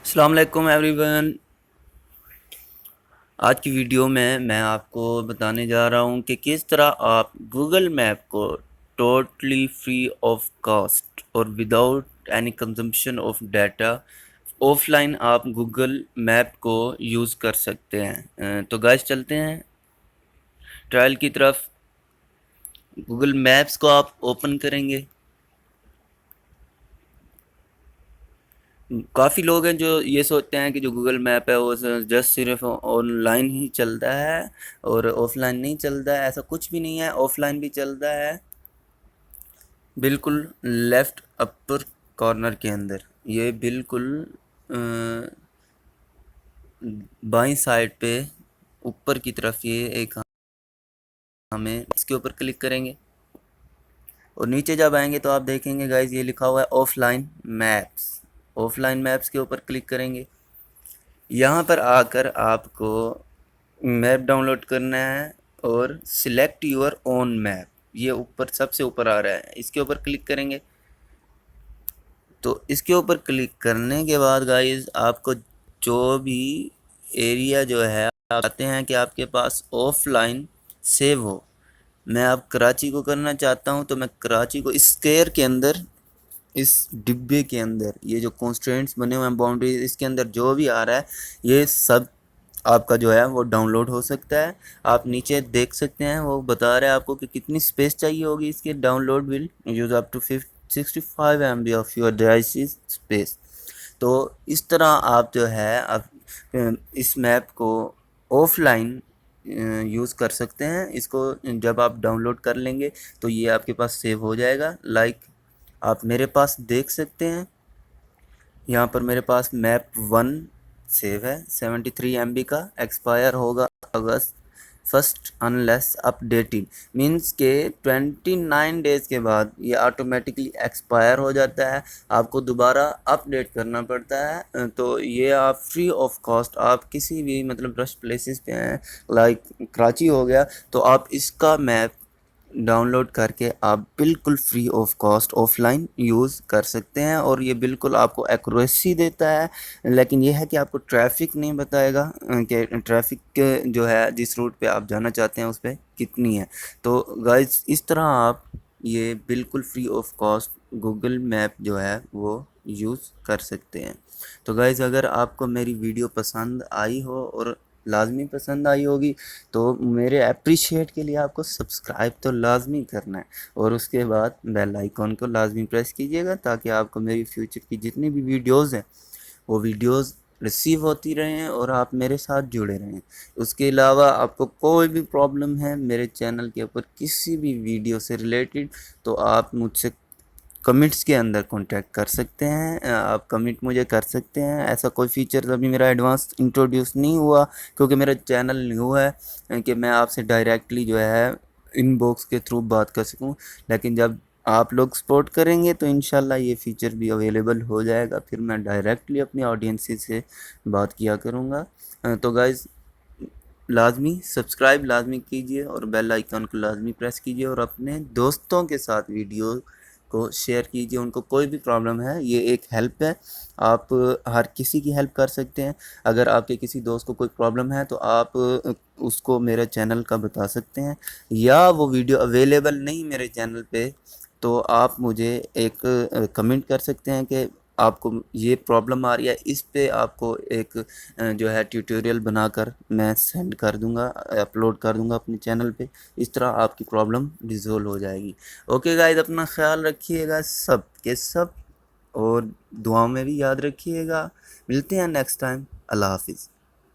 السلام علیکم every one. آج کی ویڈیو میں آپ کو بتانے جا رہا ہوں کہ کس طرح آپ گوگل میپ کو ٹوٹلی فری آف کاسٹ اور without any consumption of data of line آپ گوگل میپ کو یوز کر سکتے ہیں۔ تو گائز چلتے ہیں ٹرائل کی طرف۔ گوگل میپس کو آپ اوپن کریں گے۔ کافی لوگ ہیں جو یہ سوچتے ہیں کہ جو گوگل میپ ہے وہ جسٹ صرف آن لائن ہی چلتا ہے اور آف لائن نہیں چلتا ہے۔ ایسا کچھ بھی نہیں ہے، آف لائن بھی چلتا ہے۔ بالکل لیفٹ اپر کارنر کے اندر یہ بالکل بائیں سائڈ پہ اوپر کی طرف یہ ایک ہمیں اس کے اوپر کلک کریں گے اور نیچے جب آئیں گے تو آپ دیکھیں گے گائز یہ لکھا ہوا ہے of line maps. Of line maps کے اوپر کلک کریں گے۔ یہاں پر آ کر آپ کو میپ ڈاؤن لوڈ کرنا ہے اور سلیکٹ یور اون میپ، یہ اوپر سب سے اوپر آ رہا ہے، اس کے اوپر کلک کریں گے۔ تو اس کے اوپر کلک کرنے کے بعد گائز آپ کو جو بھی ایریا جو ہے آپ چاہتے ہیں کہ آپ کے پاس آف لائن سیو ہو، میں اب کراچی کو کرنا چاہتا ہوں تو میں کراچی کو اسکیئر کے اندر، اس ڈبے کے اندر یہ جو کانسٹرینٹس بنے ہوئے ہیں باؤنڈری، اس کے اندر جو بھی آ رہا ہے یہ سب آپ کا جو ہے وہ ڈاؤن لوڈ ہو سکتا ہے۔ آپ نیچے دیکھ سکتے ہیں وہ بتا رہا ہے آپ کو کہ کتنی سپیس چاہیے ہوگی اس کے۔ Download will use up to 65 MB of your device space. تو اس طرح آپ جو ہے اس میپ کو آف لائن یوز کر سکتے ہیں۔ اس کو جب آپ ڈاؤن لوڈ کر لیں گے تو یہ آپ کے پاس سیو ہو جائے گا۔ لائک آپ میرے پاس دیکھ سکتے ہیں یہاں پر میرے پاس میپ 1 سیو ہے 73 MB کا، ایکسپائر ہوگا اگست 1 انلیس اپ ڈیٹڈ، مینس کہ 29 ڈیز کے بعد یہ آٹومیٹکلی ایکسپائر ہو جاتا ہے، آپ کو دوبارہ اپ ڈیٹ کرنا پڑتا ہے۔ تو یہ آپ فری آف کاسٹ آپ کسی بھی مطلب رش پلیسز پہ ہیں، لائک کراچی ہو گیا، تو آپ اس کا میپ ڈاؤن لوڈ کر کے آپ بالکل free of cost of line use کر سکتے ہیں، اور یہ بالکل آپ کو ایکوریسی دیتا ہے۔ لیکن یہ ہے کہ آپ کو ٹریفک نہیں بتائے گا کہ ٹریفک جو ہے جس روٹ پہ آپ جانا چاہتے ہیں اس پہ کتنی ہے۔ تو گائز اس طرح آپ یہ بالکل free of cost Google map جو ہے وہ یوز کر سکتے ہیں۔ تو گائز اگر آپ کو میری ویڈیو پسند آئی ہو، اور لازمی پسند آئی ہوگی، تو میرے اپریشیٹ کے لیے آپ کو سبسکرائب تو لازمی کرنا ہے، اور اس کے بعد بیل آئیکن کو لازمی پریس کیجیے گا تاکہ آپ کو میری فیوچر کی جتنی بھی ویڈیوز ہیں وہ ویڈیوز ریسیو ہوتی رہیں اور آپ میرے ساتھ جڑے رہیں۔ اس کے علاوہ آپ کو کوئی بھی پرابلم ہے میرے چینل کے اوپر کسی بھی ویڈیو سے ریلیٹڈ، تو آپ مجھ سے کمنٹس کے اندر کانٹیکٹ کر سکتے ہیں، آپ کمنٹ مجھے کر سکتے ہیں۔ ایسا کوئی فیچر ابھی میرا ایڈوانس انٹروڈیوس نہیں ہوا کیونکہ میرا چینل نیو ہے کہ میں آپ سے ڈائریکٹلی جو ہے ان باکس کے تھرو بات کر سکوں، لیکن جب آپ لوگ سپورٹ کریں گے تو انشاءاللہ یہ فیچر بھی اویلیبل ہو جائے گا، پھر میں ڈائریکٹلی اپنی آڈینس سے بات کیا کروں گا۔ تو گائز لازمی سبسکرائب لازمی کیجئے اور بیل آئیکن کو لازمی پریس کیجئے، اور اپنے دوستوں کے ساتھ ویڈیو کو شیئر کیجئے۔ ان کو کوئی بھی پرابلم ہے، یہ ایک ہیلپ ہے، آپ ہر کسی کی ہیلپ کر سکتے ہیں۔ اگر آپ کے کسی دوست کو کوئی پرابلم ہے تو آپ اس کو میرے چینل کا بتا سکتے ہیں، یا وہ ویڈیو اویلیبل نہیں میرے چینل پہ تو آپ مجھے ایک کمنٹ کر سکتے ہیں کہ آپ کو یہ پرابلم آ رہی ہے، اس پہ آپ کو ایک جو ہے ٹیوٹوریل بنا کر میں سینڈ کر دوں گا، اپلوڈ کر دوں گا اپنے چینل پہ۔ اس طرح آپ کی پرابلم ریزولو ہو جائے گی۔ اوکے گائز، اپنا خیال رکھیے گا سب کے سب، اور دعاؤں میں بھی یاد رکھیے گا۔ ملتے ہیں نیکسٹ ٹائم۔ اللہ حافظ۔